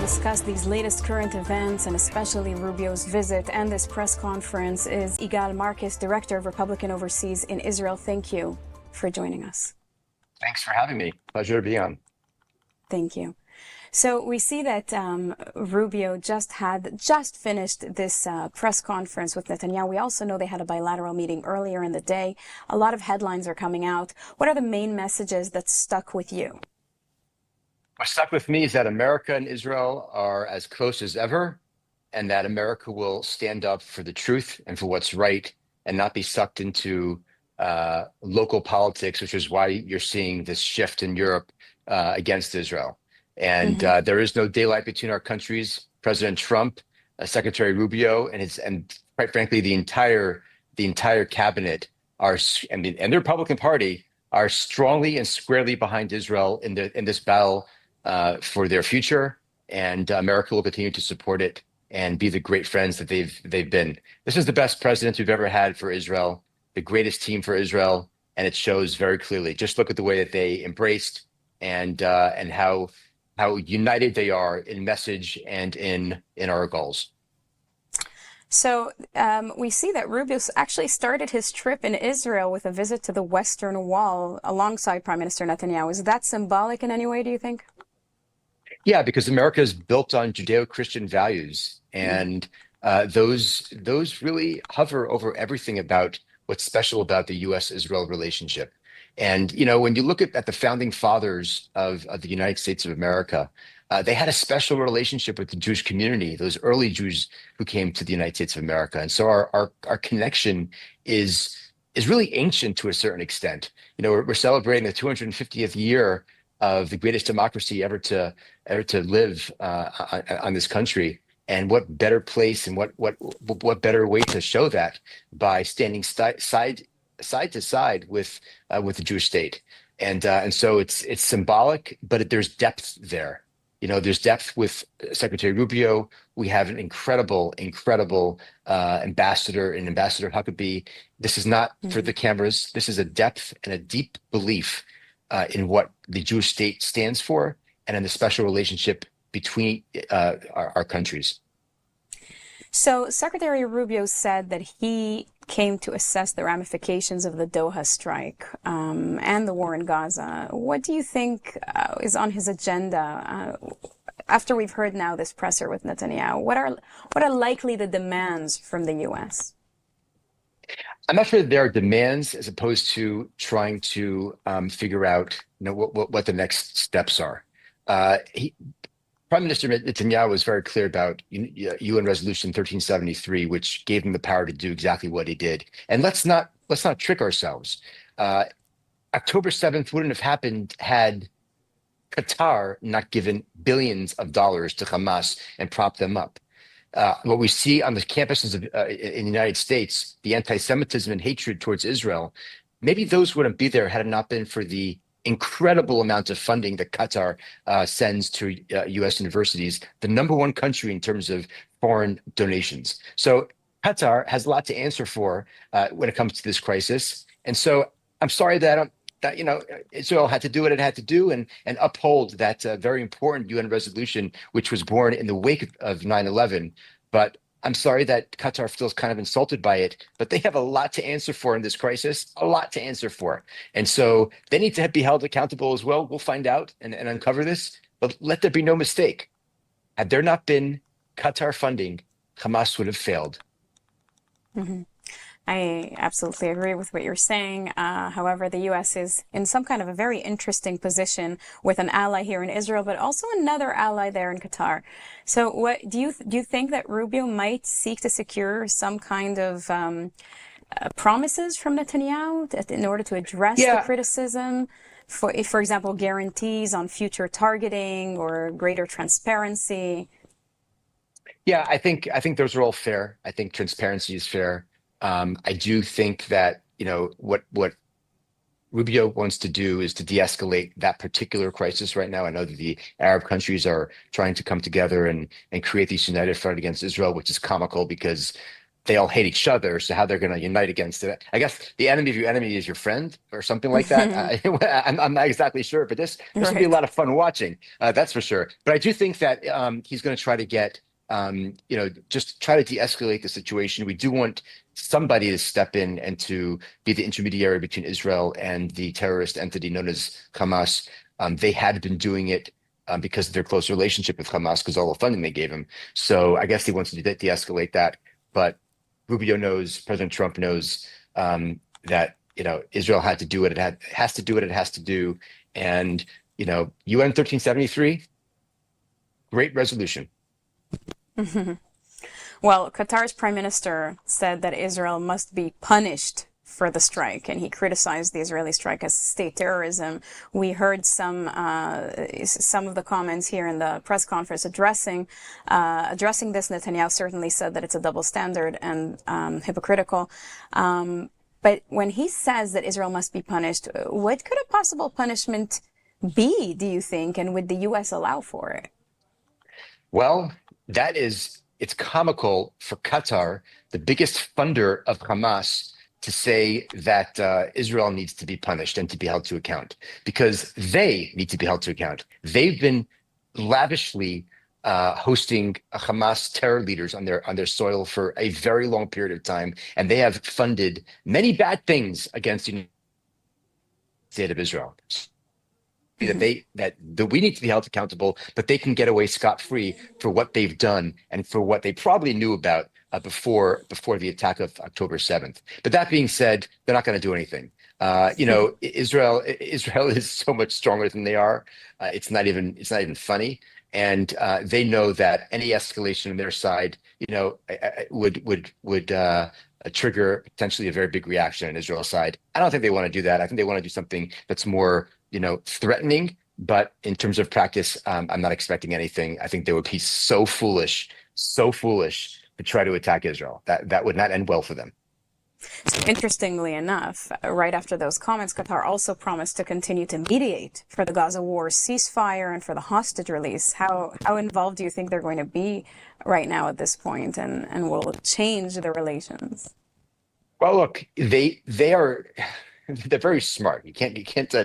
discuss these latest current events and especially Rubio's visit and this press conference is Yigal Marcus, Director of Republican Overseas in Israel. Thank you for joining us. Thanks for having me. Pleasure to be on. Thank you. So we see that Rubio just finished this press conference with Netanyahu. We also know they had a bilateral meeting earlier in the day. A lot of headlines are coming out. What are the main messages that stuck with you? What stuck with me is that America and Israel are as close as ever, and that America will stand up for the truth and for what's right and not be sucked into local politics, which is why you're seeing this shift in Europe against Israel. And there is no daylight between our countries. President Trump, Secretary Rubio, and quite frankly, the entire cabinet and the Republican Party are strongly and squarely behind Israel in this battle for their future. And America will continue to support it and be the great friends that they've been. This is the best president we've ever had for Israel, the greatest team for Israel, and it shows very clearly. Just look at the way that they embraced and how united they are in message and in our goals. So we see that Rubio actually started his trip in Israel with a visit to the Western Wall alongside Prime Minister Netanyahu. Is that symbolic in any way, do you think? Yeah, because America is built on Judeo-Christian values, and those really hover over everything about what's special about the U.S.-Israel relationship. And, you know, when you look at the founding fathers of the United States of America, they had a special relationship with the Jewish community, those early Jews who came to the United States of America. And so our connection is really ancient to a certain extent. You know, we're celebrating the 250th year of the greatest democracy ever to live on this country. And what better place and what better way to show that by standing side to side with the Jewish state, and so it's symbolic, but there's depth there. You know, there's depth with Secretary Rubio. We have an incredible ambassador, Ambassador Huckabee. This is not for the cameras. This is a depth and a deep belief in what the Jewish state stands for, and in the special relationship between our countries. So Secretary Rubio said that he came to assess the ramifications of the Doha strike and the war in Gaza. What do you think is on his agenda after we've heard now this presser with Netanyahu? What are likely the demands from the U.S.? I'm not sure that there are demands as opposed to trying to figure out, you know, what the next steps are. Prime Minister Netanyahu was very clear about UN Resolution 1373, which gave him the power to do exactly what he did. And let's not trick ourselves. October 7th wouldn't have happened had Qatar not given billions of dollars to Hamas and propped them up. What we see on the campuses in the United States, the anti-Semitism and hatred towards Israel, maybe those wouldn't be there had it not been for the incredible amount of funding that Qatar sends to U.S. universities, the #1 country in terms of foreign donations. So Qatar has a lot to answer for when it comes to this crisis. And so I'm sorry that you know, Israel had to do what it had to do and uphold that very important UN resolution, which was born in the wake of 9/11. But I'm sorry that Qatar feels kind of insulted by it, but they have a lot to answer for in this crisis, a lot to answer for. And so they need to be held accountable as well. We'll find out and uncover this, but let there be no mistake. Had there not been Qatar funding, Hamas would have failed. I absolutely agree with what you're saying. However, the U.S. is in some kind of a very interesting position with an ally here in Israel, but also another ally there in Qatar. So what do you think that Rubio might seek to secure some kind of promises from Netanyahu in order to address the criticism? For example, guarantees on future targeting or greater transparency? Yeah, I think those are all fair. I think transparency is fair. I do think that, you know, what Rubio wants to do is to de-escalate that particular crisis right now. I know that the Arab countries are trying to come together and create this united front against Israel, which is comical because they all hate each other. So how they're going to unite against it? I guess the enemy of your enemy is your friend, or something like that. I'm not exactly sure, but this will be a Right. lot of fun watching. That's for sure. But I do think that he's going to try to get just try to de-escalate the situation. We do want somebody to step in and to be the intermediary between Israel and the terrorist entity known as Hamas. They had been doing it because of their close relationship with Hamas, because all the funding they gave him. So I guess he wants to de-escalate that. But Rubio knows, President Trump knows that Israel had to do what has to do what it has to do, and UN 1373, great resolution. Well, Qatar's prime minister said that Israel must be punished for the strike, and he criticized the Israeli strike as state terrorism. We heard some of the comments here in the press conference addressing this. Netanyahu certainly said that it's a double standard and hypocritical. But when he says that Israel must be punished, what could a possible punishment be, do you think, and would the U.S. allow for it? Well, it's comical for Qatar, the biggest funder of Hamas, to say that Israel needs to be punished and to be held to account, because they need to be held to account. They've been lavishly hosting Hamas terror leaders on their soil for a very long period of time, and they have funded many bad things against the United State of Israel. That we need to be held accountable, but they can get away scot-free for what they've done and for what they probably knew about before the attack of October 7th. But that being said, they're not going to do anything. Israel is so much stronger than they are. It's not even funny, and they know that any escalation on their side, would trigger potentially a very big reaction on Israel's side. I don't think they want to do that. I think they want to do something that's more threatening. But in terms of practice, I'm not expecting anything. I think they would be so foolish to try to attack Israel. That would not end well for them. So interestingly enough, right after those comments, Qatar also promised to continue to mediate for the Gaza war ceasefire and for the hostage release. How involved do you think they're going to be right now at this point, and will it change the relations? Well, look, they are they're very smart. You can't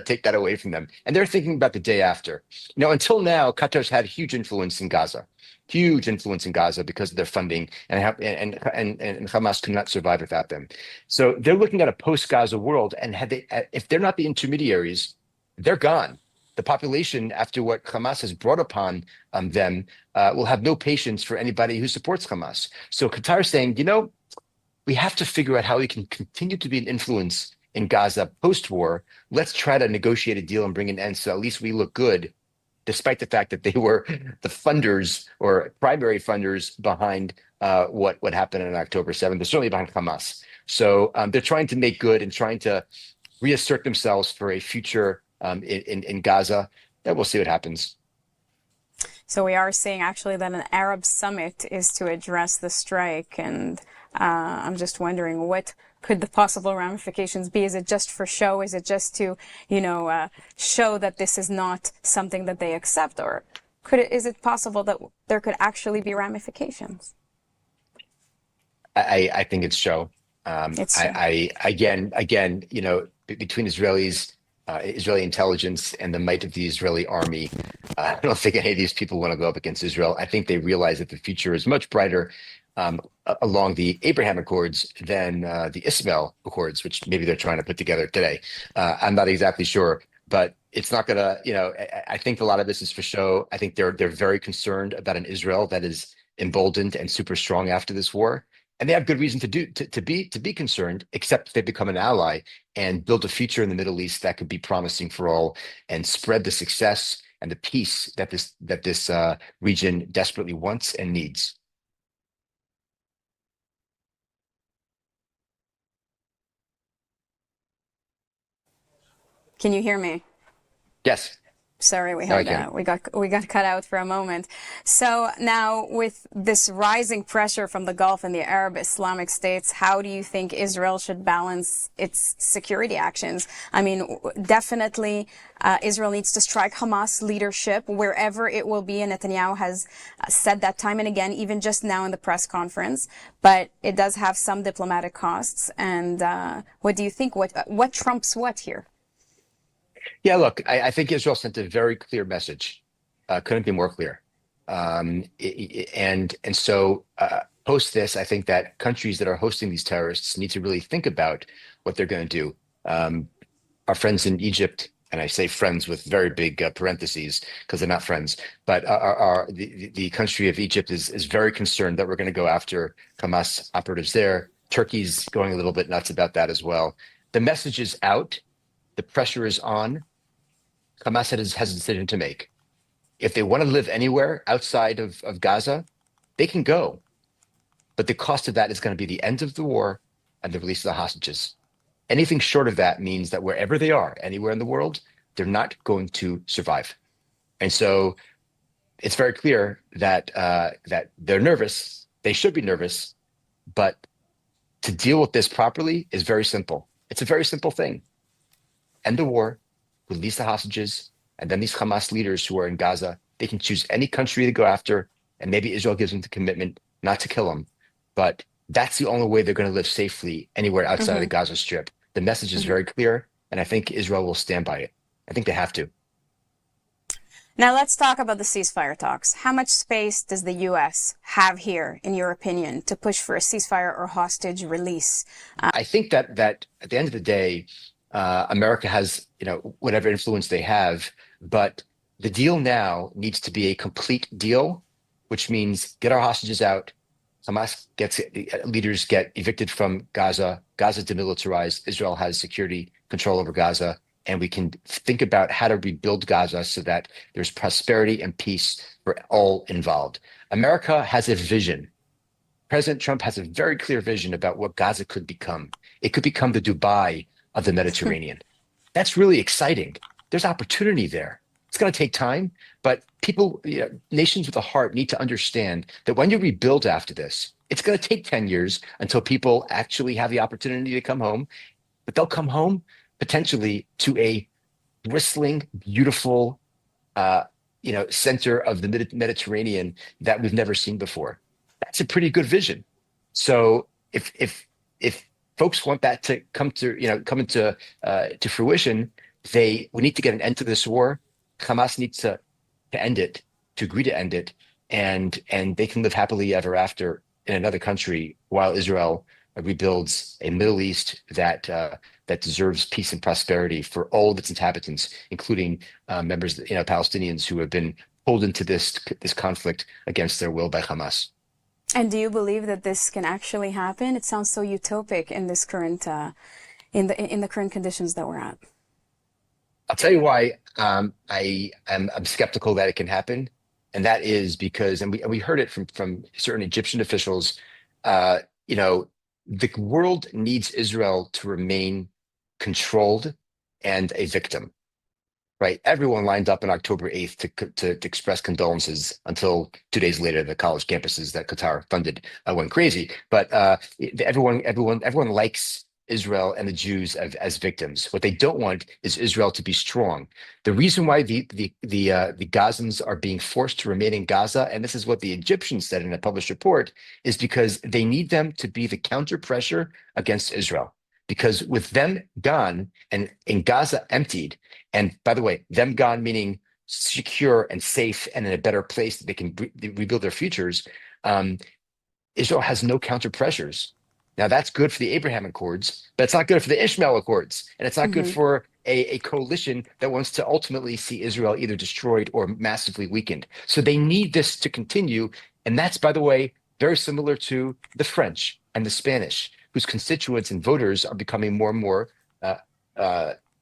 take that away from them, and they're thinking about the day after. Until now, Qatar's had huge influence in Gaza because of their funding, and Hamas could not survive without them. So they're looking at a post-Gaza world, and if they're not the intermediaries, they're gone. The population, after what Hamas has brought upon them, will have no patience for anybody who supports Hamas. So Qatar is saying, we have to figure out how we can continue to be an influence in Gaza post-war. Let's try to negotiate a deal and bring an end so at least we look good, despite the fact that they were the funders or primary funders behind what happened on October 7th. They're certainly behind Hamas. So they're trying to make good and trying to reassert themselves for a future in Gaza. And we'll see what happens. So we are seeing actually that an Arab summit is to address the strike, and I'm just wondering what could the possible ramifications be? Is it just for show? Is it just to, show that this is not something that they accept, or is it possible that there could actually be ramifications? I think it's show. It's Again, between Israeli intelligence and the might of the Israeli army, I don't think any of these people want to go up against Israel. I think they realize that the future is much brighter along the Abraham Accords than the Ismail Accords, which maybe they're trying to put together today. I'm not exactly sure, but it's not gonna. I think a lot of this is for show. I think they're very concerned about an Israel that is emboldened and super strong after this war. And they have good reason to be concerned, except if they become an ally and build a future in the Middle East that could be promising for all and spread the success and the peace that this region desperately wants and needs. Can you hear me? Yes. Sorry, we No, I had can't. we got cut out for a moment. So now, with this rising pressure from the Gulf and the Arab Islamic states, how do you think Israel should balance its security actions? I mean, definitely, Israel needs to strike Hamas leadership wherever it will be, and Netanyahu has said that time and again, even just now in the press conference. But it does have some diplomatic costs. And what do you think? What trumps what here? Yeah, look, I think Israel sent a very clear message. Couldn't be more clear. And so post this, I think that countries that are hosting these terrorists need to really think about what they're going to do. Our friends in Egypt, and I say friends with very big parentheses because they're not friends, but the country of Egypt is very concerned that we're going to go after Hamas operatives there. Turkey's going a little bit nuts about that as well. The message is out. The pressure is on. Hamas has a decision to make. If they want to live anywhere outside of Gaza, they can go. But the cost of that is going to be the end of the war and the release of the hostages. Anything short of that means that wherever they are, anywhere in the world, they're not going to survive. And so it's very clear that that they're nervous. They should be nervous, but to deal with this properly is very simple. It's a very simple thing. End the war, release the hostages, and then these Hamas leaders who are in Gaza, they can choose any country to go after, and maybe Israel gives them the commitment not to kill them. But that's the only way they're going to live safely anywhere outside of the Hmm. Gaza Strip. The message is very clear, and I think Israel will stand by it. I think they have to. Now let's talk about the ceasefire talks. How much space does the U.S. have here, in your opinion, to push for a ceasefire or hostage release? I think that at the end of the day, America has, whatever influence they have, but the deal now needs to be a complete deal, which means get our hostages out. Hamas leaders get evicted from Gaza. Gaza demilitarized. Israel has security control over Gaza, and we can think about how to rebuild Gaza so that there's prosperity and peace for all involved. America has a vision. President Trump has a very clear vision about what Gaza could become. It could become the Dubai of the Mediterranean. That's really exciting. There's opportunity there. It's going to take time, but people, nations with a heart need to understand that when you rebuild after this, it's going to take 10 years until people actually have the opportunity to come home, but they'll come home potentially to a bristling, beautiful, center of the Mediterranean that we've never seen before. That's a pretty good vision. So if folks want that to come into to fruition, we need to get an end to this war. Hamas needs to end it, to agree to end it, and they can live happily ever after in another country while Israel rebuilds a Middle East that deserves peace and prosperity for all of its inhabitants, including members, Palestinians who have been pulled into this conflict against their will by Hamas. And do you believe that this can actually happen? It sounds so utopic in this current in the current conditions that we're at. I'll tell you why I'm skeptical that it can happen, and that is because, and we heard it from certain Egyptian officials, the world needs Israel to remain controlled and a victim, right? Everyone lined up on October 8th to express condolences until 2 days later, the college campuses that Qatar funded went crazy. But everyone likes Israel and the Jews as victims. What they don't want is Israel to be strong. The reason why the Gazans are being forced to remain in Gaza, and this is what the Egyptians said in a published report, is because they need them to be the counter pressure against Israel. Because with them gone and in Gaza emptied, and by the way, them gone meaning secure and safe and in a better place that they can rebuild their futures, Israel has no counter pressures. Now that's good for the Abraham Accords, but it's not good for the Ishmael Accords, and it's not good for a coalition that wants to ultimately see Israel either destroyed or massively weakened. So they need this to continue, and that's, by the way, very similar to the French and the Spanish, whose constituents and voters are becoming more and more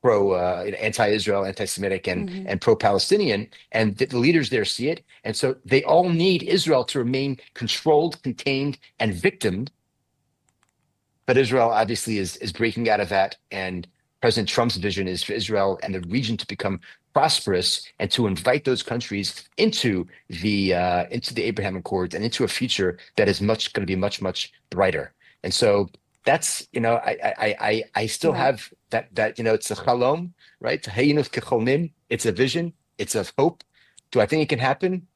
anti-Israel, anti-Semitic, and pro-Palestinian, and the leaders there see it, and so they all need Israel to remain controlled, contained, and victimed. But Israel obviously is breaking out of that, and President Trump's vision is for Israel and the region to become prosperous and to invite those countries into the Abraham Accords and into a future that is going to be much brighter. And so that's, I still Right. have that it's a chalom, right? It's a vision, it's a hope. Do I think it can happen?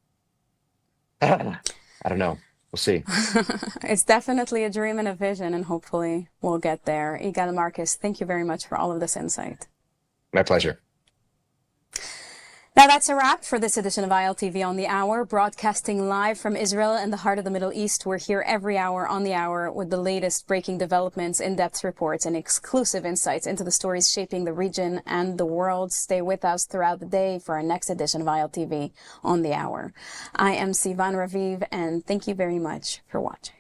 I don't know. We'll see. It's definitely a dream and a vision, and hopefully we'll get there. Yigal Marcus, thank you very much for all of this insight. My pleasure. Now that's a wrap for this edition of ILTV on the Hour, broadcasting live from Israel and the heart of the Middle East. We're here every hour on the hour with the latest breaking developments, in-depth reports, and exclusive insights into the stories shaping the region and the world. Stay with us throughout the day for our next edition of ILTV on the Hour. I am Sivan Raviv, and thank you very much for watching.